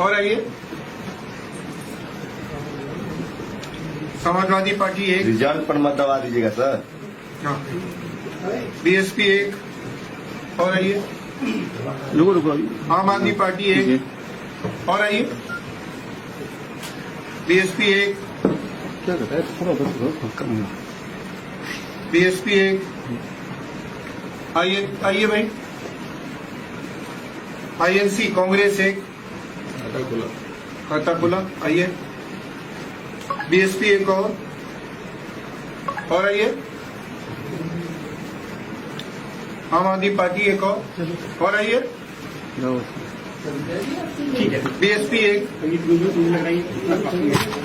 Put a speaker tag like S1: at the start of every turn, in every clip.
S1: और आइए, Samajwadi party 1,
S2: result पर मत दबा दीजिएगा सर।
S1: हाँ, बीएसपी 1, और आइए,
S2: रुको
S1: आम आदमी पार्टी 1, और आइए, बीएसपी 1,
S2: क्या कहता है थोड़ा कम है।
S1: बीएसपी 1, आइए आइए भाई, आईएनसी कांग्रेस 1, खाता खुला, आइए, बीएसपी 1 और आइए, आम आदमी पार्टी 1 और आइए, ठीक है, बीएसपी 1,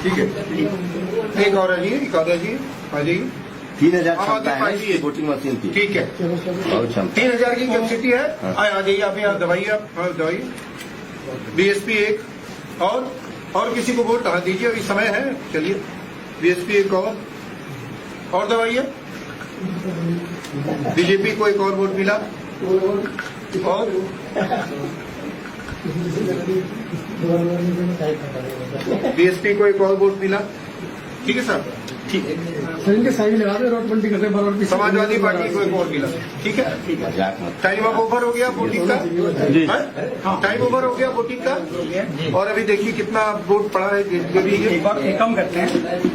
S1: ठीक है, एक और आइए, एक और आइए, आ जाइए।
S2: 3000 क्षमता है इसकी वोटिंग मशीन की।
S1: ठीक है,
S2: और क्षमता
S1: 3000 की कैपेसिटी है।
S2: हाँ।
S1: आ जाइए, आप यहाँ दवाइए, आप दवाइए, बीएसपी 1 और किसी को वोट दीजिए, अभी समय है, चलिए, बीएसपी 1 और दवाइए, बीजेपी को 1 और वोट मिला, और बीएसपी को 1 और वोट मिला, ठीक है सर, ठीक है,
S3: सर इनके साइड लगा दे, रोड बंदी करते हैं।
S1: समाजवादी पार्टी को 1 और मिला, ठीक है, टाइम अब ओवर हो गया वोटिंग का, टाइम ओवर हो गया वोटिंग का, और अभी देखिए कितना वोट पड़ा है।
S3: एक बार एक काम करते हैं,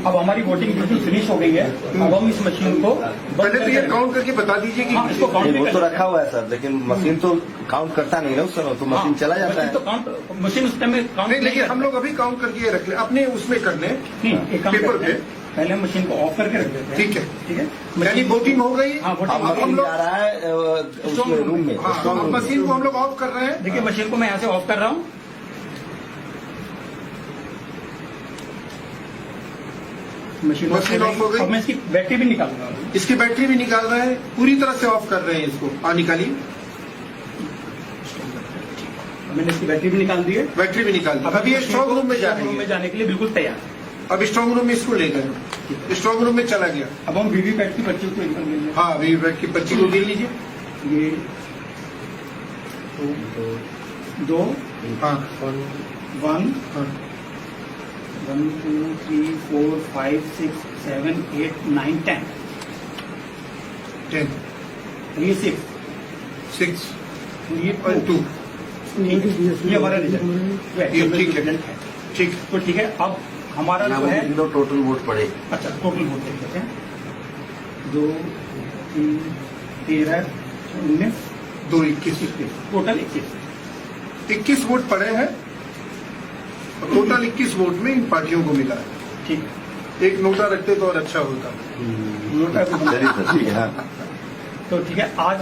S3: अब हमारी वोटिंग बिल्कुल फिनिश हो गई है, अब हम इस मशीन को
S1: पहले तो ये काउंट करके बता दीजिए कि
S3: इसको काउंट
S2: वो तो रखा हुआ है सर, लेकिन मशीन तो काउंट करता नहीं ना उस समय, तो मशीन चला जाता है।
S3: तो काउंट मशीन उस टाइम में काउंट
S1: नहीं, लेकिन हम लोग अभी काउंट करके रख ले, अपने उसमें कर लें,
S3: नहीं, एक काम
S1: पेपर
S3: करते हैं, पहले हम मशीन को ऑफ करके रख देते हैं।
S1: ठीक है,
S3: ठीक है,
S1: यानी वोटिंग हो गई।
S3: हाँ, वोटिंग
S1: अब हम लोग
S2: जा रहा है उसमें रूम में,
S1: हाँ, मशीन को हम लोग ऑफ कर रहे हैं।
S3: देखिए मशीन को मैं यहाँ से ऑफ कर रहा हूँ। मशीन
S1: ऑफ हो गई।
S3: अब मैं इसकी बैटरी भी निकाल रहा हूँ।
S1: इसकी बैटरी भी निकाल रहे हैं, पूरी तरह से ऑफ कर रहे हैं इसको। निकालिए,
S3: मैंने इसकी बैटरी भी निकाल दी है।
S1: बैटरी भी निकाल दी। अब ये स्ट्रांग रूम में
S3: जाने के लिए बिल्कुल तैयार।
S1: अब स्ट्रांग रूम में इसको ले गए, स्ट्रांग रूम में चला गया।
S3: अब हम वीवीपैट की पर्ची को निकाल लेंगे।
S1: हाँ, वीवीपैट की पर्ची को गिन लीजिए।
S3: ये 2,
S1: हाँ,
S3: 1, 1 2 3 4 5 6 7 8 9 10
S1: 10,
S3: ये 6 ये
S1: 2।
S3: ये हमारा रिजल्ट
S1: ये ठीक है, ठीक।
S3: तो ठीक है, अब हमारा जो है
S2: टोटल वोट पड़े।
S3: अच्छा टोटल वोट देख लेते हैं। 2 3 13 19
S1: 2 21
S3: टोटल
S1: 21 वोट पड़े हैं। टोटल 21 वोट में इन पार्टियों को मिला है।
S3: ठीक,
S1: एक नोटा रखते तो और अच्छा होता।
S3: नोटा तो
S2: ठीक है।
S3: तो ठीक है, आज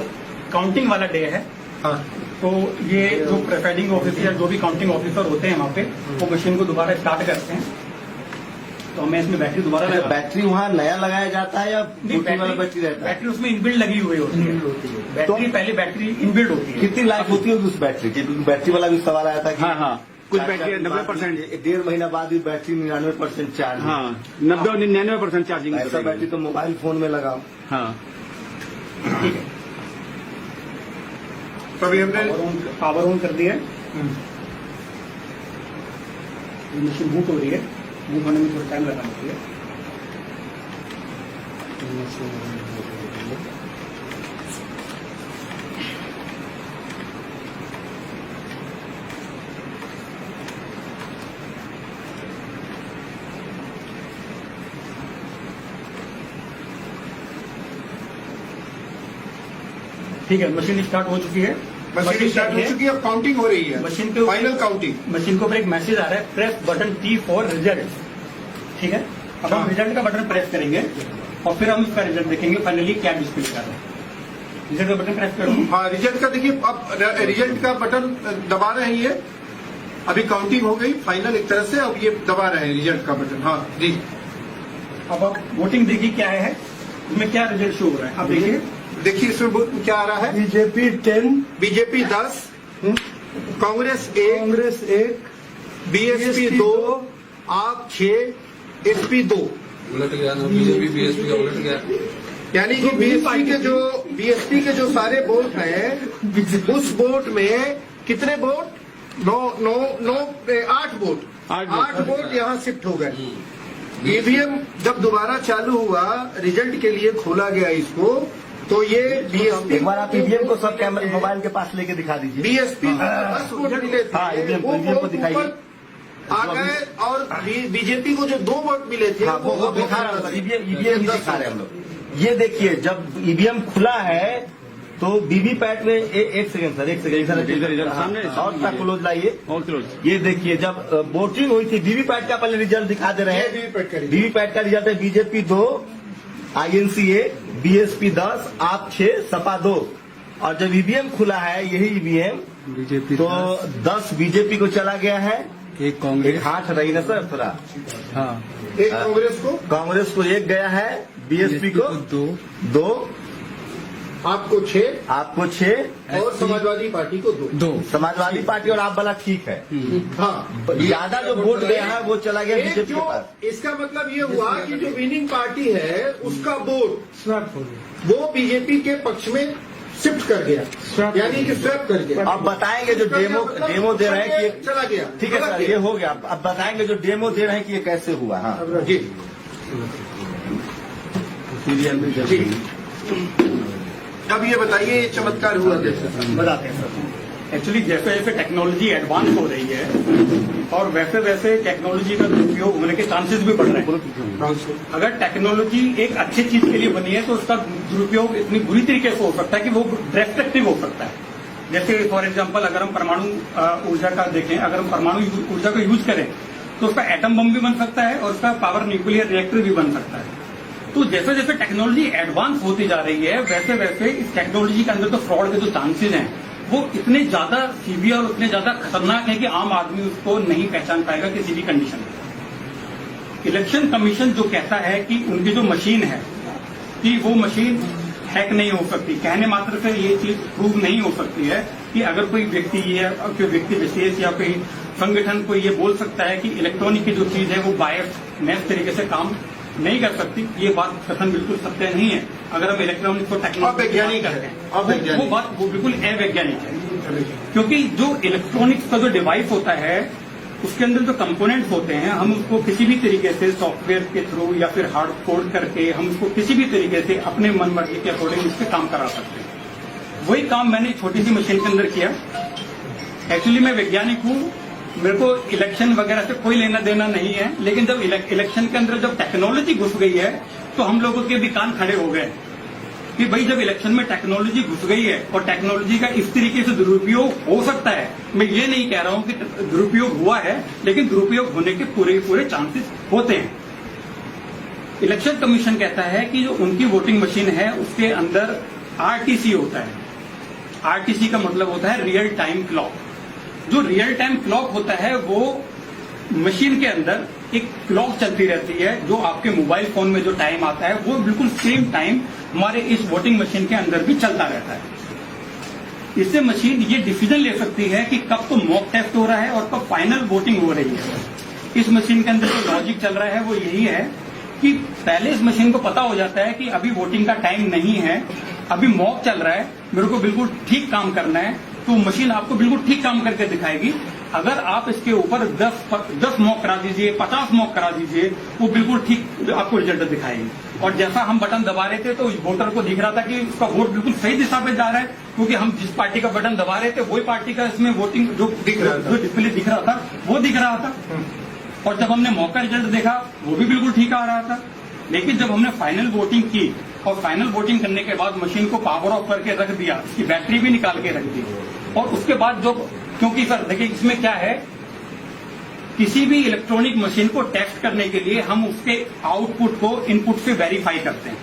S3: काउंटिंग वाला डे है।
S1: हाँ,
S3: तो ये जो प्रिसाइडिंग ऑफिसर, जो भी काउंटिंग ऑफिसर होते हैं वहाँ पे, वो मशीन को दोबारा स्टार्ट करते हैं। तो हमें इसमें बैटरी दोबारा लगा,
S2: बैटरी वहाँ नया लगाया जाता है या वाला बैटरी रहता है?
S3: बैटरी उसमें इनबिल्ड लगी हुई होती है। बैटरी पहले बैटरी इनबिल्ड होती है।
S2: कितनी लाइफ होती होगी उस बैटरी की? क्योंकि बैटरी वाला भी सवाल आया था कि
S4: हाँ, कुछ बैटरी 90%,
S2: 1.5 महीना बाद भी बैटरी 99% चार्ज।
S4: हाँ 90-99% चार्जिंग।
S2: ऐसा बैटरी तो मोबाइल फोन में लगाओ।
S4: हाँ,
S3: ठीक है,
S1: तभी हमने
S3: पावर ऑन कर दिया है। मशीन बूट हो रही है, बूट होने में थोड़ा टाइम लगा होती है। ठीक है, मशीन स्टार्ट हो चुकी है।
S1: मशीन स्टार्ट हो चुकी है, अब काउंटिंग हो रही है।
S3: मशीन के
S1: फाइनल काउंटिंग।
S3: मशीन के ऊपर एक मैसेज आ रहा है, press button T for result. ठीक है, अब हम रिजल्ट का बटन प्रेस करेंगे और फिर हम इसका रिजल्ट देखेंगे फाइनली क्या डिस्प्ले कर रहा है। रिजल्ट का बटन प्रेस करो।
S1: हाँ, रिजल्ट का देखिए, अब रिजल्ट का बटन दबा रहे हैं ये। अभी काउंटिंग हो गई फाइनल एक तरह से, अब ये दबा रहे हैं रिजल्ट का बटन। हाँ जी,
S3: अब आप वोटिंग देखिए क्या है, इसमें क्या रिजल्ट शो हो रहा है। आप देखिए
S1: इसमें क्या आ रहा है।
S3: बीजेपी 10,
S1: बीजेपी 10, कांग्रेस 1, बीएसपी 2, आप 6, एसपी 2।
S5: उलट गया ना, बीजेपी बीएसपी का उलट गया।
S1: यानी कि बीएसपी के जो सारे वोट हैं, उस वोट में कितने वोट? 8 वोट यहाँ शिफ्ट हो गए। ईवीएम जब दोबारा चालू हुआ, रिजल्ट के लिए खोला गया इसको, तो ये बीएसपी,
S2: एक बार आप ईवीएम को सब कैमरे मोबाइल के पास लेके दिखा दीजिए।
S1: बीएसपी 10 वोट मिले थे,
S2: हाँ, ईवीएम को दिखाइए।
S1: ऊपर आ गए, और बीजेपी को जो 2 वोट मिले थे,
S2: हाँ, वो दिखा रहा है, ईवीएम दिखा रहे हैं हम लोग। ये देखिए, जब ईवीएम खुला है तो वीवीपैट में एक सेकंड सर,
S4: सामने
S2: और तक क्लोज लाइए।
S4: और क्लोज।
S2: ये देखिए, जब वोटिंग हुई थी, वीवीपैट का पहले रिजल्ट दिखा दे रहे हैं। वीवीपैट का रिजल्ट है बीजेपी 2, INC 1, BSP 10, आप 6, सपा 2। और जब ईवीएम खुला है, यही ईवीएम,
S4: बीजेपी
S2: तो 10 बीजेपी को चला गया है,
S4: एक कांग्रेस।
S2: एक हाथ रही ना सर थोड़ा,
S4: हाँ,
S1: एक कांग्रेस को
S2: 1 गया है, BSP को 2,
S1: आपको 6,
S2: आपको 6,
S1: और समाजवादी पार्टी को 2।
S2: समाजवादी पार्टी और आप वाला ठीक है।
S1: हाँ,
S2: ज्यादा जो वोट गया है वो चला गया
S1: एक
S2: बीजेपी के
S1: जो,
S2: पास।
S1: इसका मतलब ये हुआ कि जो विनिंग पार्टी है उसका वोट वो बीजेपी के पक्ष में शिफ्ट कर गया, यानी कि स्वैप कर गया।
S2: अब बताएंगे जो डेमो दे रहे हैं कि ये
S1: चला गया।
S2: ठीक है सर, ये हो गया। अब बताएंगे जो डेमो दे रहे हैं कि ये कैसे हुआ। हाँ
S1: जी,
S2: जी,
S1: अब ये बताइए, ये चमत्कार हुआ कैसे?
S3: बताते हैं सर। एक्चुअली जैसे जैसे टेक्नोलॉजी एडवांस हो रही है और वैसे वैसे टेक्नोलॉजी का दुरुपयोग होने के चांसेस भी बढ़ रहे हैं। अगर टेक्नोलॉजी एक अच्छी चीज के लिए बनी है तो उसका दुरुपयोग इतनी बुरी तरीके से हो सकता है कि वो डिस्ट्रक्टिव हो सकता है। जैसे फॉर एग्जांपल, अगर हम परमाणु ऊर्जा का देखें, अगर हम परमाणु ऊर्जा का यूज करें तो उसका एटम बम भी बन सकता है और उसका पावर न्यूक्लियर रिएक्टर भी बन सकता है। तो जैसे जैसे टेक्नोलॉजी एडवांस होती जा रही है, वैसे वैसे इस टेक्नोलॉजी के अंदर तो फ्रॉड के जो चांसेस हैं वो इतने ज्यादा सीवियर और इतने ज्यादा खतरनाक है कि आम आदमी उसको नहीं पहचान पाएगा किसी भी कंडीशन में। इलेक्शन कमीशन जो कहता है कि उनकी जो मशीन है कि वो मशीन हैक नहीं हो सकती, कहने मात्र से ये चीज प्रूव नहीं हो सकती है कि अगर कोई व्यक्ति कोई व्यक्ति विशेष या कोई संगठन को ये बोल सकता है कि इलेक्ट्रॉनिक की जो चीज है वो बायस्ड नैस तरीके से काम नहीं कर सकती, ये बात कथन बिल्कुल सत्य नहीं है। अगर हम इलेक्ट्रॉनिक को टेक्नोलॉजी करते हैं वो बात वो बिल्कुल अवैज्ञानिक है, क्योंकि जो इलेक्ट्रॉनिक्स का जो डिवाइस होता है उसके अंदर जो कंपोनेंट्स होते हैं, हम उसको किसी भी तरीके से सॉफ्टवेयर के थ्रू या फिर हार्ड कोड करके हम उसको किसी भी तरीके से अपने मन मर्जी के अकॉर्डिंग उससे काम करा सकते हैं। वही काम मैंने छोटी सी मशीन के अंदर किया। एक्चुअली मैं वैज्ञानिक हूँ, मेरे को इलेक्शन वगैरह से कोई लेना देना नहीं है, लेकिन जब इलेक्शन के अंदर जब टेक्नोलॉजी घुस गई है तो हम लोगों के भी कान खड़े हो गए कि भाई जब इलेक्शन में टेक्नोलॉजी घुस गई है और टेक्नोलॉजी का इस तरीके से दुरुपयोग हो सकता है, मैं ये नहीं कह रहा हूं कि दुरुपयोग हुआ है, लेकिन दुरुपयोग होने के पूरे चांसेस होते हैं। इलेक्शन कमीशन कहता है कि जो उनकी वोटिंग मशीन है उसके अंदर RTC होता है। RTC का मतलब होता है रियल टाइम क्लॉक। जो रियल टाइम क्लॉक होता है वो मशीन के अंदर एक क्लॉक चलती रहती है, जो आपके मोबाइल फोन में जो टाइम आता है वो बिल्कुल सेम टाइम हमारे इस वोटिंग मशीन के अंदर भी चलता रहता है। इससे मशीन ये डिसीजन ले सकती है कि कब तो मॉक टेस्ट हो रहा है और कब फाइनल वोटिंग हो रही है। इस मशीन के अंदर जो लॉजिक चल रहा है वो यही है कि पहले इस मशीन को पता हो जाता है कि अभी वोटिंग का टाइम नहीं है, अभी मॉक चल रहा है, मेरे को बिल्कुल ठीक काम करना है, तो मशीन आपको बिल्कुल ठीक काम करके दिखाएगी। अगर आप इसके ऊपर 10 मॉक करा दीजिए, 50 मॉक करा दीजिए, वो बिल्कुल ठीक आपको रिजल्ट दिखाएगी। और जैसा हम बटन दबा रहे थे तो वोटर को दिख रहा था कि उसका वोट बिल्कुल सही दिशा पे जा रहा है, क्योंकि हम जिस पार्टी का बटन दबा रहे थे वही पार्टी का इसमें वोटिंग जो डिस्प्ले दिख रहा था वो दिख रहा था। और जब हमने मॉक का रिजल्ट देखा वो भी बिल्कुल ठीक आ रहा था। लेकिन जब हमने फाइनल वोटिंग की और फाइनल वोटिंग करने के बाद मशीन को पावर ऑफ करके रख दिया, इसकी बैटरी भी निकाल के रख दी, और उसके बाद जो, क्योंकि सर देखिए इसमें क्या है, किसी भी इलेक्ट्रॉनिक मशीन को टेस्ट करने के लिए हम उसके आउटपुट को इनपुट से वेरीफाई करते हैं।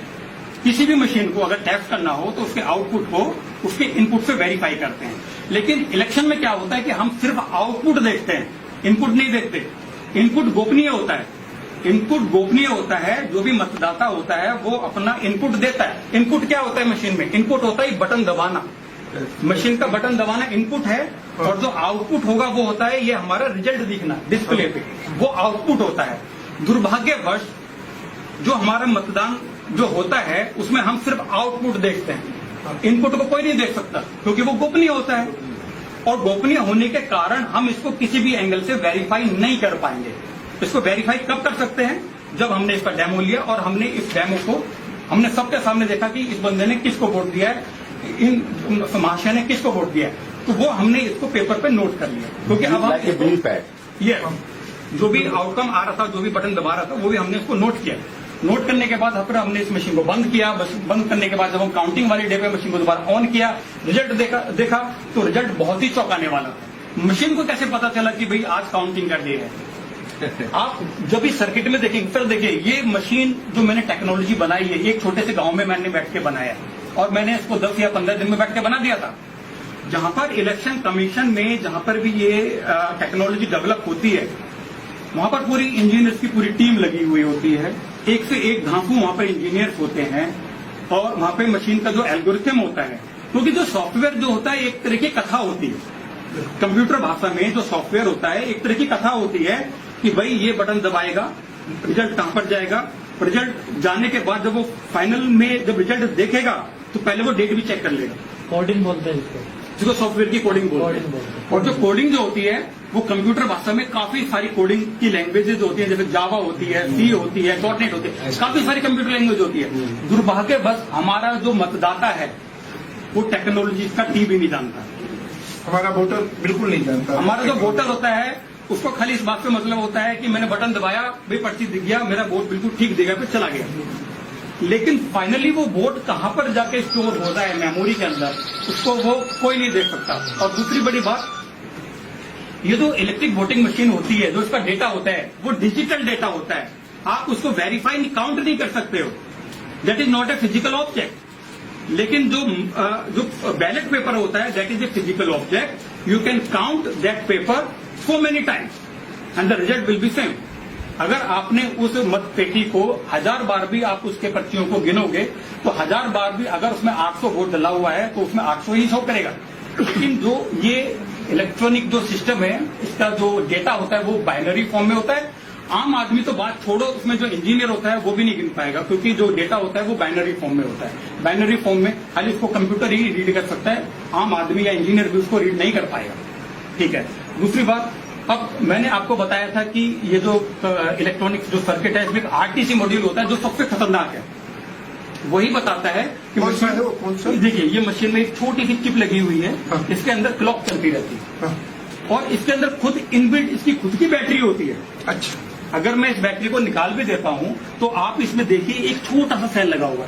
S3: किसी भी मशीन को अगर टेस्ट करना हो तो उसके आउटपुट को उसके इनपुट से वेरीफाई करते हैं। लेकिन इलेक्शन में क्या होता है कि हम सिर्फ आउटपुट देखते हैं, इनपुट नहीं देखते। इनपुट गोपनीय होता है, इनपुट गोपनीय होता है। जो भी मतदाता होता है वो अपना इनपुट देता है। इनपुट क्या होता है मशीन में? इनपुट होता है बटन दबाना, मशीन का बटन दबाना इनपुट है, और जो आउटपुट होगा वो होता है ये हमारा रिजल्ट दिखना डिस्प्ले पे, वो आउटपुट होता है। दुर्भाग्यवश जो हमारा मतदान जो होता है उसमें हम सिर्फ आउटपुट देखते हैं, इनपुट को कोई नहीं देख सकता क्योंकि वो गोपनीय होता है। और गोपनीय होने के कारण हम इसको किसी भी एंगल से वेरीफाई नहीं कर पाएंगे। इसको वेरीफाई कब कर सकते हैं? जब हमने इसका डेमो लिया और हमने इस डेमो को हमने सबके सामने देखा कि इस बंदे ने किसको वोट दिया है, इन महाशय ने किसको वोट दिया है, तो वो हमने इसको पेपर पे नोट कर लिया। क्योंकि अब हम ये जो भी आउटकम आ रहा था, जो भी बटन दबा रहा था, वो भी हमने इसको नोट किया। नोट करने के बाद फिर हमने इस मशीन को बंद किया। बंद करने के बाद जब हम काउंटिंग वाली डे पे मशीन को दोबारा ऑन किया, रिजल्ट देखा तो रिजल्ट बहुत ही चौंकाने वाला था। मशीन को कैसे पता चला कि भाई आज काउंटिंग का डे है? आप जब इस सर्किट में देखेंगे, फिर देखिए ये मशीन जो मैंने टेक्नोलॉजी बनाई है, एक छोटे से गांव में मैंने बैठ के बनाया और मैंने इसको 10 या 15 दिन में बैठ के बना दिया था। जहां पर इलेक्शन कमीशन में जहां पर भी ये टेक्नोलॉजी डेवलप होती है, वहां पर पूरी इंजीनियर्स की पूरी टीम लगी हुई होती है। एक से एक धांसू वहां पर इंजीनियर्स होते हैं और वहां पे मशीन का जो एल्गोरिथम होता है, क्योंकि जो सॉफ्टवेयर जो होता है एक तरह की कथा होती है। कंप्यूटर भाषा में जो सॉफ्टवेयर होता है एक तरह की कथा होती है कि भाई ये बटन दबाएगा, रिजल्ट कहां पर जाएगा। रिजल्ट जाने के बाद जब वो फाइनल में जब रिजल्ट देखेगा तो पहले वो डेट भी चेक कर लेगा।
S6: कोडिंग बोलते हैं इसको,
S3: जिसको सॉफ्टवेयर की कोडिंग बोलते हैं। और जो कोडिंग जो होती है वो कंप्यूटर भाषा में काफी सारी कोडिंग की लैंग्वेजेज होती है, जैसे जावा होती है, सी होती है, .NET होती है, काफी सारी कंप्यूटर लैंग्वेज होती है। दुर्भाग्यवश हमारा जो मतदाता है वो टेक्नोलॉजी का टी भी नहीं जानता।
S1: हमारा वोटर बिल्कुल नहीं जानता।
S3: हमारा जो वोटर होता है उसको खाली इस बात से मतलब होता है कि मैंने बटन दबाया, भाई पर्ची दिख गया, मेरा वोट बिल्कुल ठीक दिखा, फिर चला गया। लेकिन फाइनली वो वोट कहां पर जाके स्टोर होता है मेमोरी के अंदर, उसको वो कोई नहीं देख सकता। और दूसरी बड़ी बात, ये जो इलेक्ट्रिक वोटिंग मशीन होती है, जो इसका डेटा होता है वो डिजिटल डेटा होता है। आप उसको वेरीफाई काउंट नहीं कर सकते हो, that is not a physical object. लेकिन जो बैलेट पेपर होता है that is a physical object. You can count that paper so many times and the result will be same. अगर आपने उस मत पेटी को 1000 बार भी आप उसके पर्चियों को गिनोगे तो 1000 बार भी अगर उसमें 800 वोट डला हुआ है तो उसमें 800 ही शो करेगा। लेकिन जो ये इलेक्ट्रॉनिक जो सिस्टम है, इसका जो डेटा होता है वो बाइनरी फॉर्म में होता है। आम आदमी तो बात छोड़ो, उसमें जो इंजीनियर होता है वो भी नहीं गिन पाएगा, क्योंकि जो डेटा होता है वो बाइनरी फॉर्म में होता है। बाइनरी फॉर्म में खाली उसको कंप्यूटर ही रीड कर सकता है, आम आदमी या इंजीनियर भी उसको रीड नहीं कर पाएगा। ठीक है। दूसरी बात, अब मैंने आपको बताया था कि ये जो इलेक्ट्रॉनिक जो सर्किट है इसमें एक आरटीसी मॉड्यूल होता है जो सबसे खतरनाक है। वही बताता है कि
S1: कौन सा है वो, कौन सा?
S3: देखिए ये मशीन में एक छोटी सी चिप लगी हुई है।
S1: हाँ।
S3: इसके अंदर क्लॉक चलती रहती है।
S1: हाँ।
S3: और इसके अंदर खुद इनबिल्ट इसकी खुद की बैटरी होती है।
S1: अच्छा।
S3: अगर मैं इस बैटरी को निकाल भी देता हूं तो आप इसमें देखिए एक छोटा सा सेल लगा हुआ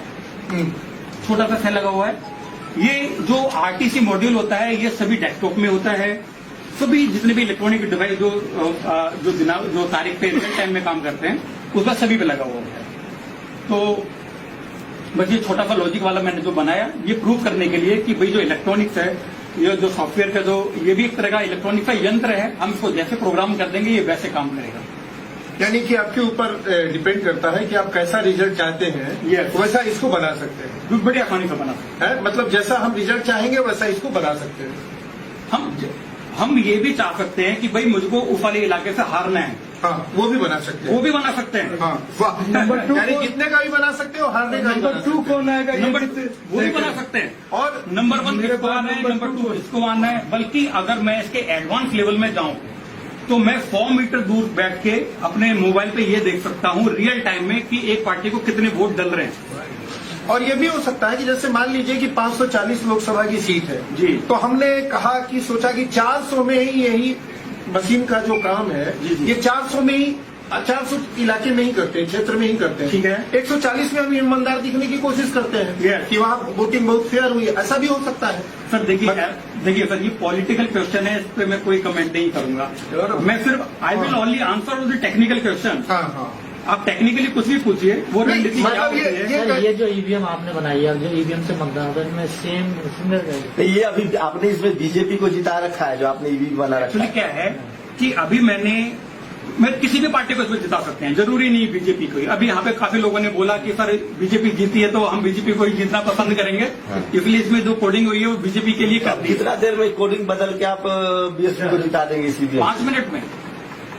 S3: है। छोटा सा सेल लगा हुआ है। ये जो आरटीसी मॉड्यूल होता है ये सभी डेस्कटॉप में होता है। सभी जितने भी इलेक्ट्रॉनिक डिवाइस जो तारीख पे रियल टाइम में काम करते हैं उसका सभी पे लगा हुआ है। तो बस ये छोटा सा लॉजिक वाला मैंने जो बनाया ये प्रूव करने के लिए कि भाई जो इलेक्ट्रॉनिक्स है, ये जो सॉफ्टवेयर का जो ये भी एक तरह का इलेक्ट्रॉनिक का यंत्र है, हम इसको जैसे प्रोग्राम कर देंगे ये वैसे काम करेगा।
S1: यानी कि आपके ऊपर डिपेंड करता है कि आप कैसा रिजल्ट चाहते हैं,
S3: Yes.
S1: वैसा इसको बना सकते हैं।
S3: बड़ी आसानी से बना सकते
S1: है मतलब जैसा हम रिजल्ट चाहेंगे वैसा इसको बना सकते हैं।
S3: हैं। हम ये भी चाह सकते हैं कि भाई मुझको उस वाले इलाके से हारना है,
S1: हाँ, वो भी बना सकते हैं।
S3: वो भी बना सकते हैं।
S1: हाँ, वाह।
S6: नंबर 2
S1: यानी जीतने का भी बना सकते हो, हारने का भी बना
S6: नंबर
S1: सकते
S6: 2
S1: हो।
S6: कौन आएगा?
S3: नंबर वो भी बना सकते हैं।
S1: और
S3: नंबर 1
S6: मेरे
S3: किसको
S6: पास
S3: आना है,
S6: नंबर
S3: नंबर
S6: 2
S3: 2 इसको आना है। बल्कि अगर मैं इसके एडवांस लेवल में जाऊं तो मैं 100 मीटर दूर बैठ के अपने मोबाइल पे ये देख सकता हूं रियल टाइम में कि एक पार्टी को कितने वोट डल रहे हैं।
S1: और ये भी हो सकता है कि जैसे मान लीजिए कि 540 लोकसभा की सीट है
S3: जी।
S1: तो हमने कहा कि सोचा कि 400 में ही यही मशीन का जो काम है
S3: जी, जी।
S1: ये 400 में ही 400 इलाके में ही करते हैं, क्षेत्र में ही करते हैं।
S3: ठीक है।
S1: 140 में हम ईमानदार दिखने की कोशिश करते हैं
S3: Yes.
S1: कि वहाँ वोटिंग बहुत फेयर हुई है, ऐसा भी हो सकता है।
S3: सर देखिए सर, ये पॉलिटिकल क्वेश्चन है, इस पर मैं कोई कमेंट नहीं करूंगा। मैं सिर्फ I will only answer the technical question.
S1: हाँ हाँ।
S3: आप टेक्निकली कुछ भी पूछिए, वो
S1: नहीं,
S3: रणनीति क्या
S1: मतलब
S3: होती है।
S6: सर ये जो ईवीएम आपने बनाई है, जो ईवीएम से मतदान होता है, इसमें सेम सिमिलर रहेगा?
S2: ये अभी आपने इसमें बीजेपी को जिता रखा है, जो आपने ईवी बना रखा
S3: एक्चुअली
S2: है।
S3: क्या है कि अभी मैं किसी भी पार्टी को इसमें जिता सकते हैं, जरूरी नहीं बीजेपी को ही। अभी यहाँ पे काफी लोगों ने बोला कि सर बीजेपी जीती है तो हम बीजेपी को ही जीतना पसंद करेंगे, इसलिए इसमें जो कोडिंग हुई है वो बीजेपी के लिए कर दी।
S2: कितना देर में कोडिंग बदल के आप बीएसपी को जिता देंगे इसी
S3: 5 मिनट में।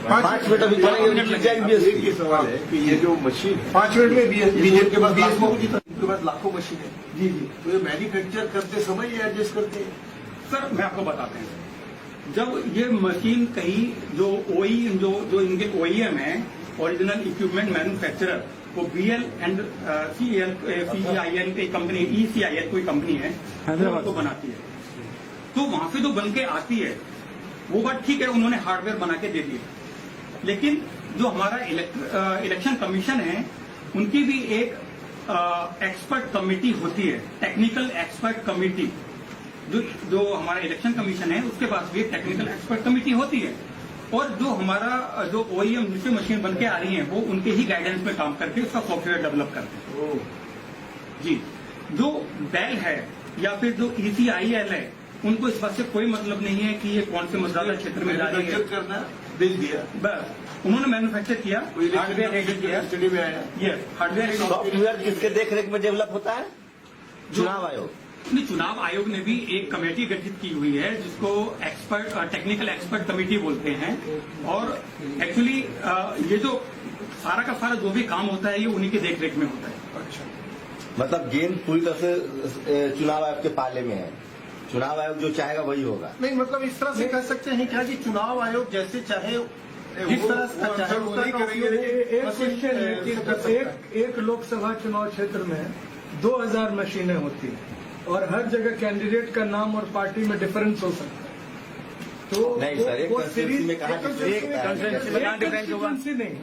S2: 5 मिनट अभी करेंगे, जीत जाएगी बीएसपी।
S7: ये सवाल है कि ये जो मशीन है
S1: 5 मिनट में बीजेपी के बाद
S7: उनके पास लाखों मशीन है,
S3: जी जी
S7: तो ये मैन्युफैक्चर करते समय ये एडजस्ट करते हैं।
S3: सर मैं आपको बताते हैं, जब ये मशीन कहीं जो इनके OEM है, ओरिजिनल इक्विपमेंट मैन्युफैक्चरर, वो BL एंड CIL की कंपनी, ECIL कोई कंपनी है,
S4: हैदराबाद
S3: को बनाती है, तो वहां से जो बन के आती है वो बात ठीक है, उन्होंने हार्डवेयर बना के दे दिया। लेकिन जो हमारा इलेक्शन कमीशन है, उनकी भी एक एक्सपर्ट कमेटी होती है, टेक्निकल एक्सपर्ट कमेटी। जो हमारा इलेक्शन कमीशन है उसके पास भी एक टेक्निकल एक्सपर्ट कमेटी होती है, और जो हमारा जो OEM जिससे मशीन बन के आ रही है वो उनके ही गाइडेंस में काम करके उसका सॉफ्टवेयर डेवलप करते हैं। जी, जो बेल है या फिर जो ECIL है, उनको इस बात से कोई मतलब नहीं है कि ये कौन से मतदाता क्षेत्र में जा रही है।
S7: करना भेज दिया,
S3: बस उन्होंने मैन्युफैक्चर किया, हार्डवेयर रेडी किया,
S7: स्टडी में आया।
S3: यस, हार्डवेयर
S2: सॉफ्टवेयर किसके देखरेख में डेवलप होता है? चुनाव आयोग।
S3: नहीं, चुनाव आयोग ने भी एक कमेटी गठित की हुई है जिसको टेक्निकल एक्सपर्ट कमेटी बोलते हैं, और एक्चुअली ये जो सारा का सारा जो भी काम होता है ये उन्हीं के देखरेख में होता है।
S7: अच्छा,
S2: मतलब गेंद पूरी तरह से चुनाव आयोग के पाले में है, चुनाव आयोग जो चाहेगा वही होगा।
S1: नहीं, मतलब इस तरह से कह सकते हैं क्या कि चुनाव आयोग जैसे चाहे जिस तरह से चाहे
S7: वही करेंगे।
S8: एक क्वेश्चन है कि एक लोकसभा चुनाव क्षेत्र में 2000 मशीनें होती हैं और हर जगह कैंडिडेट का नाम और पार्टी में डिफरेंस हो सकता है। तो
S2: नहीं सर, एक कंस्टिट्यूंसी में कहा
S8: कंस्टिट्यूंसी नहीं,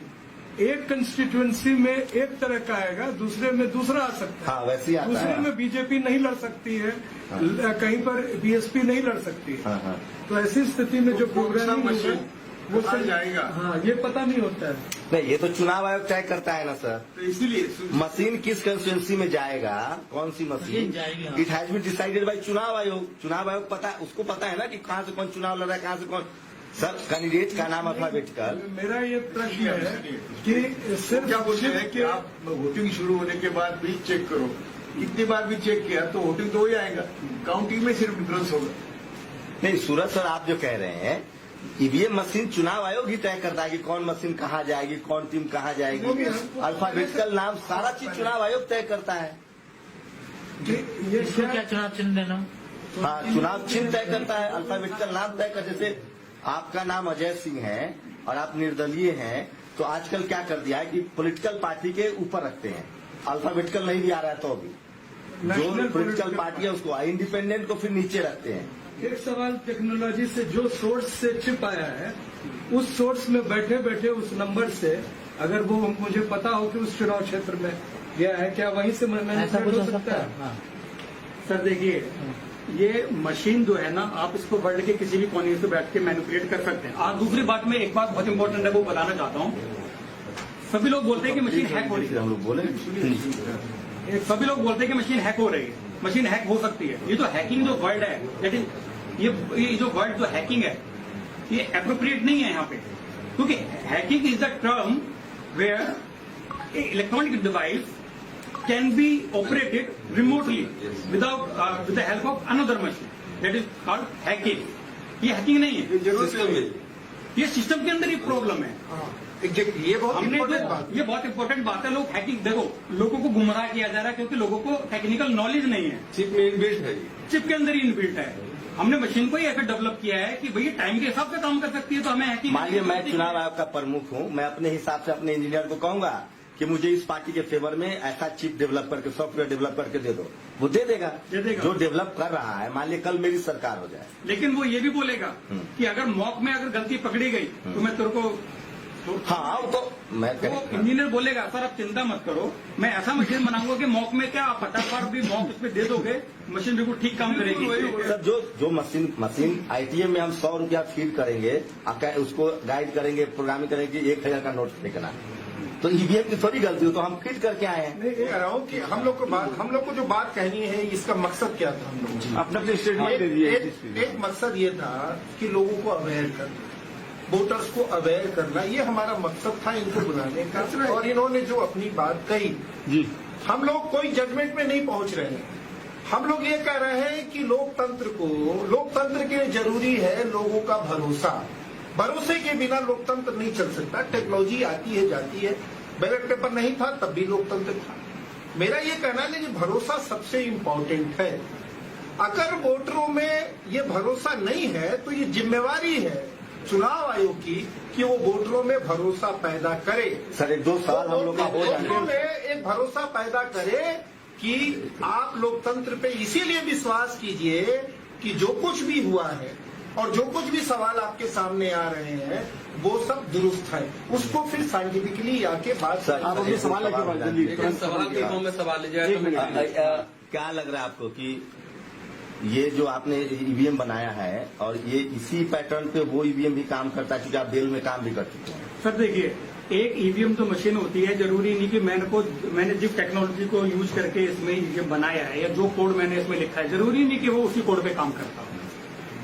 S8: एक कंस्टिट्यूंसी में एक तरह का आएगा, दूसरे में दूसरा आ सकता है।
S2: हाँ, वैसे ही आता
S8: दूसरे
S2: है।
S8: में बीजेपी नहीं लड़ सकती है,
S2: हाँ।
S8: कहीं पर BSP नहीं लड़ सकती है।
S2: हाँ, हाँ।
S8: तो ऐसी स्थिति में जो प्रोग्रामिंग
S7: मशीन
S8: वो
S7: कहाँ जाएगा?
S8: हाँ, ये पता नहीं होता है।
S2: नहीं, ये तो चुनाव आयोग तय करता है ना सर।
S7: तो इसीलिए
S2: मशीन किस कंस्टिट्यूंसी में जाएगा, कौन सी मशीन
S6: जाएगी, हाँ।
S2: It has been decided by चुनाव आयोग। चुनाव आयोग पता है, उसको पता है ना कि कहाँ से कौन चुनाव लड़ रहा है, कहाँ से कौन। सर, कैंडिडेट का नाम अल्फाबेटिकल।
S8: मेरा ये प्रश्न है कि सिर्फ
S7: क्या बोलते हैं कि आप वोटिंग शुरू होने के बाद भी चेक करो, कितनी बार भी चेक किया तो वोटिंग तो ही आएगा, काउंटिंग में सिर्फ डिफरेंस होगा।
S2: नहीं सूरज सर, आप जो कह रहे हैं ईवीएम मशीन चुनाव आयोग ही तय करता है कि कौन मशीन कहाँ जाएगी, कौन टीम कहाँ जाएगी। अल्फाबेटिकल नाम सारा चीज चुनाव आयोग तय करता है।
S8: ये
S6: इसको क्या चुनाव चिन्ह देना?
S2: हाँ, चुनाव चिन्ह तय करता है, अल्फाबेटिकल नाम तय कर। जैसे आपका नाम अजय सिंह है और आप निर्दलीय हैं, तो आजकल क्या कर दिया है कि पॉलिटिकल पार्टी के ऊपर रखते हैं, अल्फाबेटिकल नहीं भी आ रहा है तो भी जो पॉलिटिकल पार्टी है उसको, इंडिपेंडेंट को फिर नीचे रखते हैं।
S8: एक सवाल टेक्नोलॉजी से, जो सोर्स से चिप आया है उस सोर्स में बैठे बैठे उस नंबर से अगर वो मुझे पता हो कि उस चुनाव क्षेत्र में गया है, क्या वहीं से
S6: ऐसा कुछ
S8: हो
S6: हो
S8: सकता है?
S6: हाँ।
S3: सर देखिए, ये मशीन जो है ना, आप इसको वर्ल्ड के किसी भी कोने से बैठ के मैनिपुलेट कर सकते हैं। दूसरी बात में एक बात बहुत इंपॉर्टेंट है वो बताना चाहता हूँ। सभी लोग बोलते हैं कि मशीन हैक हो रही है,
S2: हम लोग बोले
S3: सभी लोग बोलते हैं कि मशीन हैक हो रही है, मशीन हैक हो सकती है। ये जो हैकिंग जो वर्ड है, दैट इज ये जो वर्ड जो हैकिंग है, ये एप्रोप्रिएट नहीं है यहाँ पे, क्योंकि hacking is the term where electronic device can be operated remotely without with the help of another machine. That is called hacking. ये हैकिंग नहीं है,
S7: सिस्टम में
S3: ये सिस्टम के अंदर ही प्रॉब्लम है।
S1: एग्जैक्टली, ये बहुत
S3: हमने
S1: इंपॉर्टेंट बात।
S3: ये बहुत इंपॉर्टेंट बात है। लोग हैकिंग, देखो लोगों को गुमराह किया जा रहा है क्योंकि लोगों को टेक्निकल नॉलेज नहीं है।
S7: चिप में इनबिल्ट है,
S3: चिप के अंदर ही इनबिल्ट है। हमने मशीन को ही ऐसे डेवलप किया है कि भैया टाइम के हिसाब से काम कर सकती है, तो हमें हैकिंग।
S2: मान लीजिए मैं चुनाव आयोग का प्रमुख हूँ, मैं अपने हिसाब से अपने इंजीनियर को कहूंगा कि मुझे इस पार्टी के फेवर में ऐसा चिप डेवलप करके, सॉफ्टवेयर डेवलप करके दे दो, वो दे देगा। जो डेवलप कर रहा है, मान लीजिए कल मेरी सरकार हो जाए,
S3: लेकिन वो ये भी बोलेगा कि अगर मॉक में अगर गलती पकड़ी गई तो मैं तेरे को,
S2: हाँ तो मैं
S3: इंजीनियर बोलेगा सर आप चिंता मत करो, मैं ऐसा मशीन बनाऊंगा कि मॉक में क्या आप 50 भी मॉक इस पे दे दोगे, मशीन बिल्कुल ठीक काम करेगी।
S2: सर जो मशीन ITM में हम 100 रुपया फीड करेंगे, उसको गाइड करेंगे, प्रोग्रामिंग करेंगे, 1000 का नोट फेंकना, तो ईवीएम की थोड़ी गलती हो, तो हम फिट करके आए हैं।
S1: नहीं, कह रहा हूँ कि हम लोग को जो बात कहनी है, इसका मकसद क्या था हम लोग?
S4: अपने अपने स्टेटमेंट दे दिए।
S1: एक मकसद ये था कि लोगों को अवेयर करना, वोटर्स को अवेयर करना, ये हमारा मकसद था इनको बुलाने का। और इन्होंने जो अपनी बात कही
S4: जी,
S1: हम लोग कोई जजमेंट में नहीं पहुंच रहे हैं। हम लोग ये कह रहे हैं कि लोकतंत्र के जरूरी है लोगों का भरोसा। भरोसे के बिना लोकतंत्र नहीं चल सकता। टेक्नोलॉजी आती है जाती है, बैलेट पेपर नहीं था तब भी लोकतंत्र था। मेरा ये कहना है कि भरोसा सबसे इम्पोर्टेंट है। अगर वोटरों में ये भरोसा नहीं है तो ये जिम्मेवारी है चुनाव आयोग की कि वो वोटरों में भरोसा पैदा करे।
S2: सर एक दो सवाल हम लोग का हो
S1: वोटरों
S2: जाएंगे।
S1: में एक भरोसा पैदा करे कि आप लोकतंत्र पे इसीलिए विश्वास कीजिए कि जो कुछ भी हुआ है और जो कुछ भी सवाल आपके सामने आ रहे हैं वो सब दुरुस्त है, उसको फिर साइंटिफिकली आके बात
S2: सर, आप अपने सवाल लेके बात कीजिए।
S5: लेकिन सवाल के फॉर्म में सवाल ले जाए तो मैं
S2: क्या लग रहा है आपको कि ये जो आपने ईवीएम बनाया है और ये इसी पैटर्न पे वो ईवीएम भी काम करता है, क्योंकि आप बेल में काम भी कर चुके हैं?
S3: सर देखिए, एक ईवीएम तो मशीन होती है, जरूरी नहीं कि मैंने जिस टेक्नोलॉजी को यूज करके इसमें ईवीएम बनाया है या जो कोड मैंने इसमें लिखा है, जरूरी नहीं कि वो उसी कोड पे काम करता हो।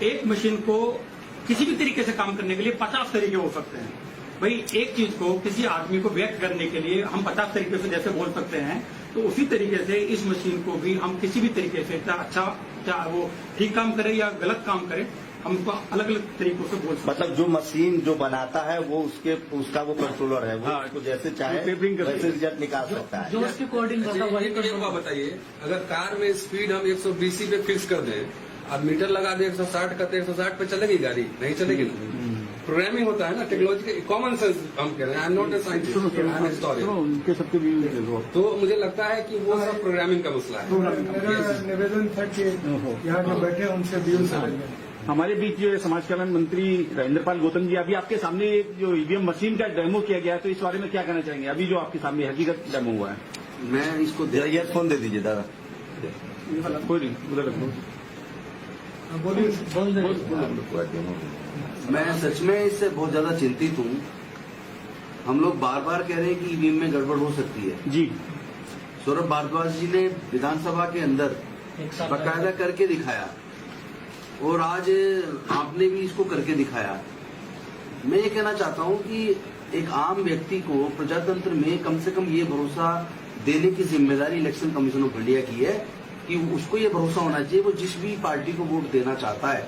S3: एक मशीन को किसी भी तरीके से काम करने के लिए 50 तरीके हो सकते हैं। भाई एक चीज को किसी आदमी को व्यक्त करने के लिए हम 50 तरीके से जैसे बोल सकते हैं, तो उसी तरीके से इस मशीन को भी हम किसी भी तरीके से चाहे वो ठीक काम करे या गलत काम करे, हम उसको अलग अलग तरीकों से बोल सकते हैं।
S2: मतलब जो मशीन जो बनाता है वो उसका वो कंट्रोलर है, वो उसको जैसे चाहे वैसे रिजल्ट निकाल सकता है।
S6: जो उसकी कोडिंग होता है वही
S5: एक बात बताइए, अगर कार में स्पीड हम 120 पे फिक्स कर दें, अब मीटर लगा दे 160 का, तो 160 पे चलेगी गाड़ी? नहीं चलेगी ना। प्रोग्रामिंग होता है ना, टेक्नोलॉजी कॉमन सेंस हम कह रहे हैं। I am not a scientist, I am historian. तो मुझे लगता है कि वो सब प्रोग्रामिंग का मसला है।
S8: मेरा निवेदन था कि यहाँ जो बैठे हैं उनसे व्यूज
S4: हमारे बीच जो समाज कल्याण मंत्री राजेंद्रपाल गौतम जी, अभी आपके सामने जो ईवीएम मशीन का डेमो किया गया है, तो इस बारे में क्या कहना चाहेंगे? अभी जो आपके सामने हकीकत डेमो हुआ है।
S2: मैं इसको ईयरफोन दे दीजिए दादा।
S4: कोई नहीं, उधर रखो।
S9: मैं सच में इससे बहुत ज्यादा चिंतित हूँ। हम लोग बार बार कह रहे हैं कि ईवीएम में गड़बड़ हो सकती है
S4: जी।
S9: सौरभ भारद्वाज जी ने विधानसभा के अंदर बाकायदा करके दिखाया और आज आपने भी इसको करके दिखाया। मैं ये कहना चाहता हूँ कि एक आम व्यक्ति को प्रजातंत्र में कम से कम ये भरोसा देने की जिम्मेदारी इलेक्शन कमीशन ऑफ इंडिया की है कि उसको ये भरोसा होना चाहिए वो जिस भी पार्टी को वोट देना चाहता है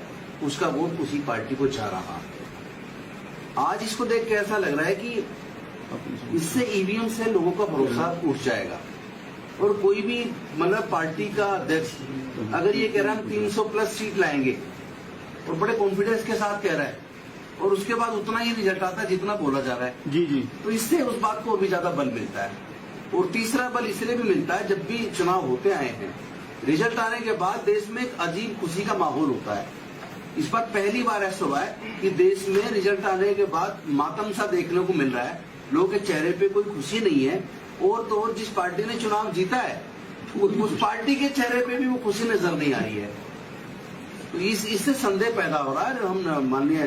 S9: उसका वोट उसी पार्टी को जा रहा है। आज इसको देख के ऐसा लग रहा है कि इससे ईवीएम से लोगों का भरोसा उठ जाएगा और कोई भी मतलब पार्टी का अध्यक्ष अगर ये कह रहा है हम 300 प्लस सीट लाएंगे और बड़े कॉन्फिडेंस के साथ कह रहा है और उसके बाद उतना ही रिजल्ट आता है जितना बोला जा रहा है,
S4: जी जी,
S9: तो इससे उस बात को भी ज्यादा बल मिलता है। और तीसरा बल इसलिए भी मिलता है, जब भी चुनाव होते आए हैं, रिजल्ट आने के बाद देश में एक अजीब खुशी का माहौल होता है। इस बार पहली बार ऐसा हुआ है कि देश में रिजल्ट आने के बाद मातम सा देखने को मिल रहा है, लोगों के चेहरे पे कोई खुशी नहीं है। और तो और जिस पार्टी ने चुनाव जीता है उस पार्टी के चेहरे पे भी वो खुशी नजर नहीं आ रही है। तो इससे संदेह पैदा हो रहा है। हम माननीय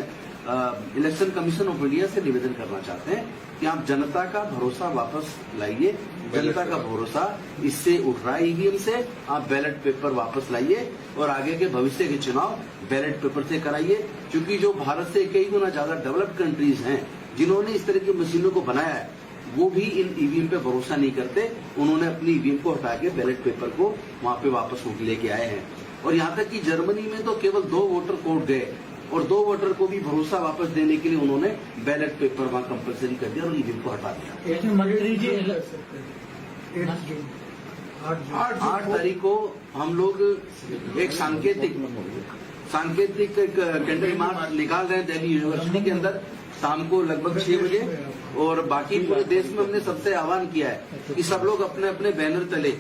S9: इलेक्शन कमीशन ऑफ इंडिया से निवेदन करना चाहते हैं कि आप जनता का भरोसा वापस लाइए। जनता का भरोसा इससे उठ रहा है ईवीएम से, आप बैलेट पेपर वापस लाइए और आगे के भविष्य के चुनाव बैलेट पेपर से कराइए। क्योंकि जो भारत से कई गुना ज्यादा डेवलप्ड कंट्रीज हैं जिन्होंने इस तरह की मशीनों को बनाया है, वो भी इन ईवीएम पे भरोसा नहीं करते। उन्होंने अपनी ईवीएम को हटा के बैलेट पेपर को वहां पे वापस लेके आए हैं। और यहाँ तक कि जर्मनी में तो केवल 2 वोटर कोड गए और 2 वोटर को भी भरोसा वापस देने के लिए उन्होंने बैलेट पेपर वहां कंपलसरी कर दिया और ईवीएम को हटा दिया।
S6: लेकिन मंत्री जी
S9: 8 तारीख को हम लोग एक सांकेतिक कैंडल मार्च निकाल रहे हैं दिल्ली यूनिवर्सिटी के अंदर शाम को लगभग 6 बजे। और बाकी पूरे देश में हमने सबसे आह्वान किया है कि सब लोग अपने अपने बैनर तले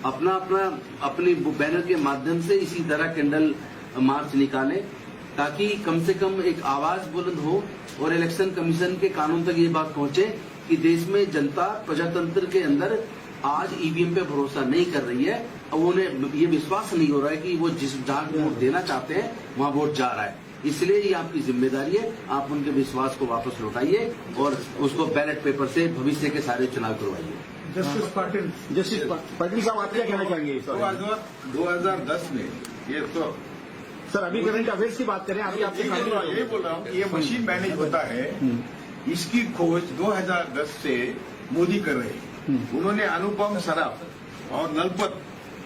S9: अपनी बैनर के माध्यम से इसी तरह कैंडल मार्च निकालें, ताकि कम से कम एक आवाज बुलंद हो और इलेक्शन कमीशन के कानून तक ये बात पहुंचे कि देश में जनता प्रजातंत्र के अंदर आज ईवीएम पे भरोसा नहीं कर रही है और उन्हें ये विश्वास नहीं हो रहा है कि वो जिस जहां वोट देना चाहते हैं वहां वोट जा रहा है। इसलिए ये आपकी जिम्मेदारी है, आप उनके विश्वास को वापस लौटाइए और उसको बैलेट पेपर से भविष्य के सारे चुनाव करवाइए।
S8: जस्टिस
S4: पाटिल साहब, आप क्या कहना चाहेंगे?
S7: 2010 में ये तो
S4: सर अभी करंट अफेयर्स की बात करें, अभी आपसे
S7: ये बोल रहा हूँ कि ये मशीन मैनेज होता है, इसकी खोज 2010 से मोदी कर रहे हैं। उन्होंने अनुपम सराफ और नलपत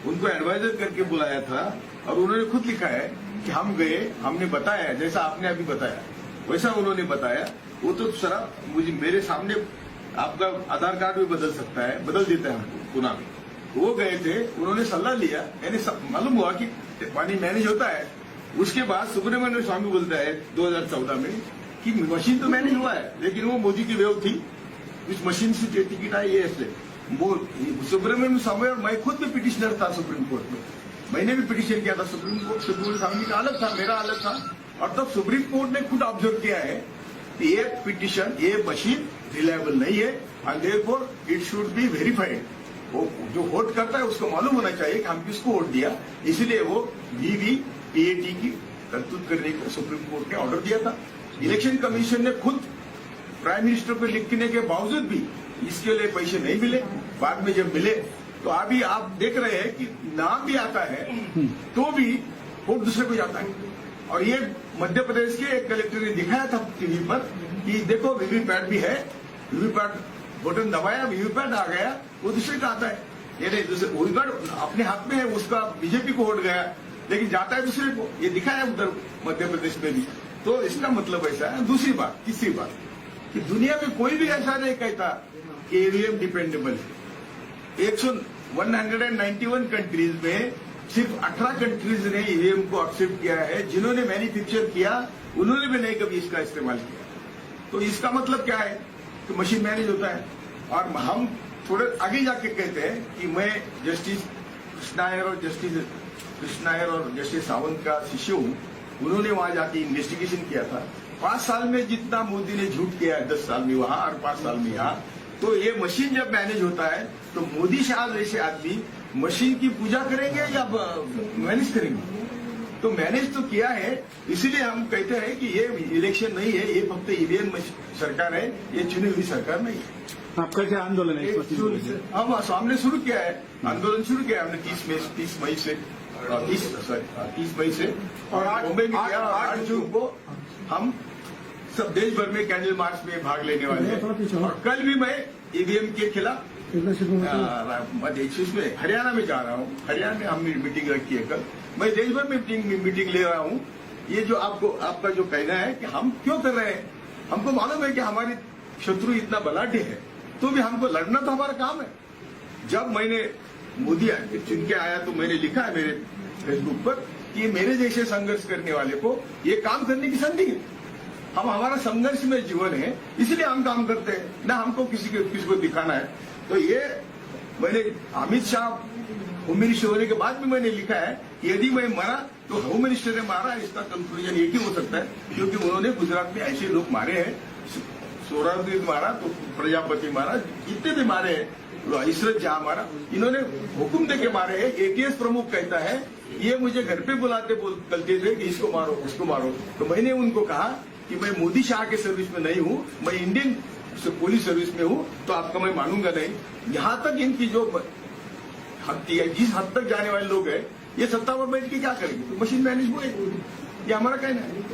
S7: उनको एडवाइजर करके बुलाया था और उन्होंने खुद लिखा है कि हम गए, हमने बताया जैसा आपने अभी बताया वैसा उन्होंने बताया। वो तो सराफ मुझे मेरे सामने आपका आधार कार्ड भी बदल सकता है, बदल देता है हमको पुणे में। वो गए थे, उन्होंने सलाह लिया, यानी मालूम हुआ कि पानी मैनेज होता है, उसके बाद सुब्रमण्यम स्वामी बोलता है 2014 में कि मशीन तो मैनेज हुआ है, लेकिन वो मोदी की वेव थी, उस मशीन से टिकट आई, ये ऐसे वो सुब्रमण्यम स्वामी और मैं खुद भी पिटिशनर था सुप्रीम कोर्ट में, मैंने भी पिटिशन किया था सुप्रीम कोर्ट। सुब्रमण्यम स्वामी का अलग था, मेरा अलग था, और तब सुप्रीम कोर्ट ने खुद ऑब्जर्व किया है कि ये पिटिशन, ये मशीन रिलायबल नहीं है, and therefore it should be verified. वो जो वोट करता है उसको मालूम होना चाहिए कि हम किसको वोट दिया, इसलिए वो वीवीपीएटी की करतूत करने को सुप्रीम कोर्ट ने ऑर्डर दिया था। इलेक्शन कमीशन ने खुद प्राइम मिनिस्टर को लिखने के बावजूद भी इसके लिए पैसे नहीं मिले, बाद में जब मिले तो अभी आप देख रहे हैं कि नाम भी आता है तो भी वोट दूसरे को जाता है। और ये मध्य प्रदेश के एक कलेक्टर ने दिखाया था टीवी पर कि देखो वीवीपैट भी है, वीवीपैट बटन दबाया, वीवीपैट आ गया, वो दूसरे का आता है। ये नहीं, दूसरे वीवीपैट अपने हाथ में है, उसका बीजेपी को वोट गया, लेकिन जाता है दूसरे को, ये दिखाया उधर मध्य प्रदेश में भी। तो इसका मतलब ऐसा है। दूसरी बात, तीसरी बात कि दुनिया में कोई भी ऐसा नहीं कहता कि ईवीएम डिपेंडेबल है। 191 कंट्रीज में सिर्फ 18 कंट्रीज ने ईवीएम को एक्सेप्ट किया है, जिन्होंने मैन्युफैक्चर किया उन्होंने भी नहीं कभी इसका इस्तेमाल किया। तो इसका मतलब क्या है कि मशीन मैनेज होता है। और हम थोड़े आगे जाके कहते हैं कि मैं जस्टिस कृष्णायर और जस्टिस सावंत का शिष्य हूँ, उन्होंने वहां जाके इन्वेस्टिगेशन किया था। 5 साल में जितना मोदी ने झूठ किया है, 10 साल में वहां और 5 साल में यहाँ, तो ये मशीन जब मैनेज होता है तो मोदी शाह जैसे आदमी मशीन की पूजा करेंगे या मैनेज करेंगे? तो मैनेज तो किया है, इसलिए हम कहते हैं कि ये इलेक्शन नहीं है, ये फक्त ईवीएम सरकार है, ये चुनी हुई सरकार नहीं है।
S4: आपका क्या आंदोलन है इस मशीन को लेकर?
S7: हम सामने शुरू किया है, आंदोलन शुरू किया हमने 30 मई से 30 मई से, और मुंबई में किया। 8 जून को हम सब देश भर में कैंडल मार्च में भाग लेने वाले हैं। और कल भी मैं ईवीएम के खिलाफ में हरियाणा में जा रहा हूँ। हरियाणा में हमने मीटिंग रखी है कल, मैं देश भर में मीटिंग ले रहा हूँ। ये जो आपका जो कहना है कि हम क्यों कर रहे हैं, हमको मालूम है कि हमारे शत्रु इतना बलाढ्य है, तो भी हमको लड़ना तो हमारा काम है। जब मैंने मोदी चुन के आया तो मैंने लिखा है मेरे फेसबुक पर कि मेरे जैसे संघर्ष करने वाले को ये काम करने की संधि है। हम हमारा संघर्ष में जीवन है, इसलिए हम काम करते हैं, ना हमको किसी को दिखाना है। तो ये मैंने अमित शाह होम मिनिस्टर होने के बाद भी मैंने लिखा है कि यदि मैं मरा तो होम मिनिस्टर ने मारा, इसका कंक्लूजन एक ही हो सकता है, क्योंकि उन्होंने गुजरात में ऐसे लोग मारे हैं, सोहरावर्दी मारा तो प्रजापति मारा, जितने भी मारे हैं, इशरत जहां मारा, इन्होंने हुक्म देके मारे हैं। एटीएस प्रमुख कहता है ये मुझे घर पे बुलाते बोलते थे कि इसको मारो उसको मारो। तो मैंने उनको कहा कि मैं मोदी शाह के सर्विस में नहीं हूं, मैं इंडियन पुलिस सर्विस में हूं, तो आपका मैं मानूंगा नहीं। यहां तक इनकी जो हत्या है, जिस हद तक जाने वाले लोग हैं, ये सत्ता पर बैठ के क्या करेंगे? तो मशीन मैनेज हुए, ये हमारा कहना है।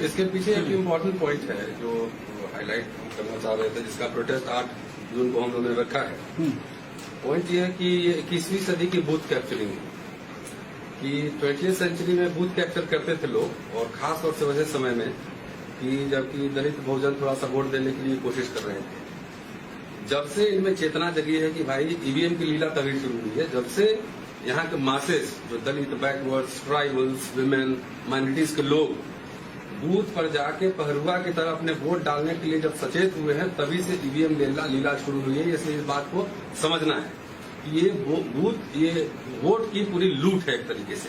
S5: इसके पीछे एक इम्पोर्टेंट पॉइंट है जो हाईलाइट करना चाह रहे थे, जिसका प्रोटेस्ट 8 जून को हम लोगों ने रखा है। पॉइंट ये है कि 21वीं सदी की बूथ कैप्चरिंग है, कि 20th सेंचुरी में बूथ कैप्चर करते थे लोग, और खास तौर से वैसे समय में कि जबकि दलित बहुजन थोड़ा सा वोट देने के लिए कोशिश कर रहे थे। जब से इनमें चेतना जगी है कि भाई ईवीएम की लीला तभी शुरू हुई है, जब से यहाँ के मासेस, जो दलित, बैकवर्ड्स, ट्राइबल्स, विमेन, माइनॉरिटीज के लोग बूथ पर जाके पहरुआ की तरह अपने वोट डालने के लिए जब सचेत हुए हैं, तभी से ईवीएम लीला शुरू हुई है। इसलिए इस बात को समझना है कि ये बूथ, ये वोट की पूरी लूट है एक तरीके से।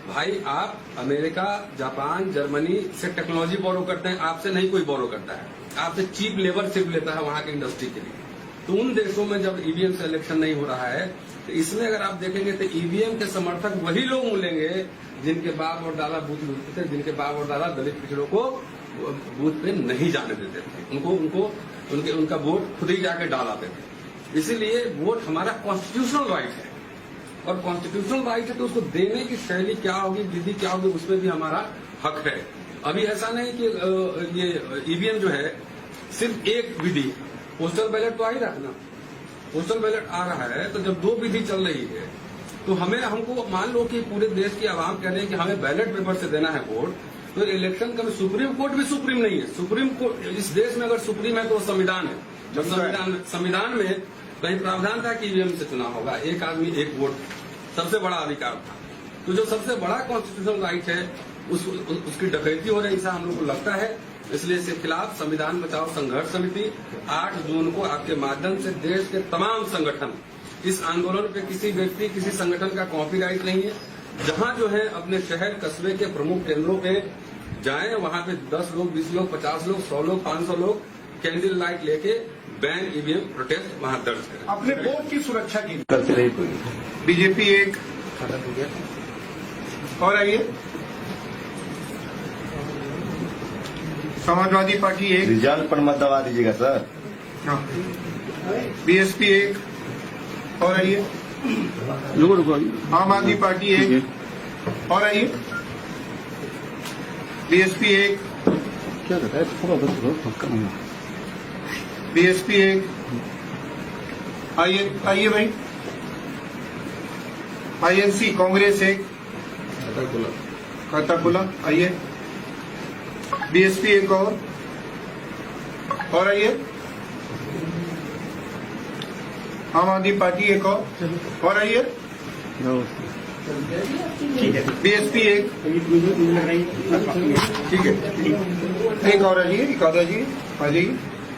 S5: भाई आप अमेरिका, जापान, जर्मनी से टेक्नोलॉजी बोरो करते हैं, आपसे नहीं कोई बोरो करता है, आपसे चीप लेबर सिर्फ लेता है वहां की इंडस्ट्री के लिए। तो उन देशों में जब ईवीएम से इलेक्शन नहीं हो रहा है, तो इसमें अगर आप देखेंगे तो ईवीएम के समर्थक वही लोग मिलेंगे जिनके बाप और दादा बूथ लूटते थे, जिनके बाप और दादा दलित पिछड़ों को बूथ पे नहीं जाने देते थे, उनका वोट खुद ही जाके डाल आते थे। इसीलिए वोट हमारा कॉन्स्टिट्यूशनल राइट है, और कॉन्स्टिट्यूशनल राइट है तो उसको देने की शैली क्या होगी, विधि क्या होगी, उसमें भी हमारा हक है। अभी ऐसा नहीं कि ये ईवीएम जो है सिर्फ एक विधि, पोस्टल बैलेट तो आ ही रहा है ना, पोस्टल बैलेट आ रहा है, तो जब 2 विधि चल रही है तो हमको मान लो कि पूरे देश की आवाम कह रहे हैं कि हमें बैलेट पेपर से देना है वोट, तो इलेक्शन का सुप्रीम कोर्ट भी सुप्रीम नहीं है। सुप्रीम कोर्ट इस देश में अगर सुप्रीम है तो संविधान है। जब संविधान में कहीं प्रावधान था कि ईवीएम से चुनाव होगा, एक आदमी एक वोट सबसे बड़ा अधिकार था, तो जो सबसे बड़ा कॉन्स्टिट्यूशनल राइट है उसकी डकैती हो रही है, ऐसा हम लोग को लगता है। इसलिए इसके खिलाफ संविधान बचाओ संघर्ष समिति 8 जून को आपके माध्यम से देश के तमाम संगठन, इस आंदोलन पे किसी व्यक्ति किसी संगठन का कॉपीराइट नहीं है। जहां जो है अपने शहर कस्बे के प्रमुख केंद्रों पे जाएं, वहां पे 10 लोग, 20 लोग, 50 लोग, 100 लोग, 500 लोग कैंडल लाइट लेके बैन ईवीएम प्रोटेस्ट वहां दर्ज करें।
S1: अपने वोट की सुरक्षा की
S2: करते रही कोई
S1: बीजेपी एक और आइए, समाजवादी पार्टी एक,
S2: रिजल्ट पर मत दबा दीजिएगा सर।
S1: बीएसपी एक और आइए, आम आदमी पार्टी एक और आइए, बीएसपी एक, बीएसपी एक, आइए आइए भाई, आईएनसी कांग्रेस एक, खाता खुला, आइए, बीएसपी एक और आइए, आम आदमी पार्टी एक और आइए, बीएसपी एक, ठीक है, एक और आइए, एक और आइए, आ जाइए।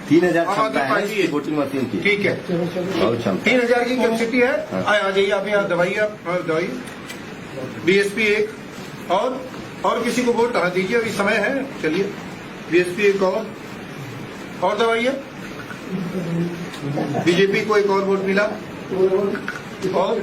S2: 3000
S1: आम आदमी
S2: क्षमता है
S1: पार्टी
S2: इसकी वोटिंग मशीन की,
S1: ठीक है,
S2: बहुत क्षमता।
S1: 3000 की कैपेसिटी है। आ जाइए आप यहाँ दवाइए, आप दवाइए। बीएसपी एक और किसी को वोट कहा दीजिए, अभी समय है, चलिए बीएसपी एक और दवाइए। बीजेपी को एक और वोट मिला और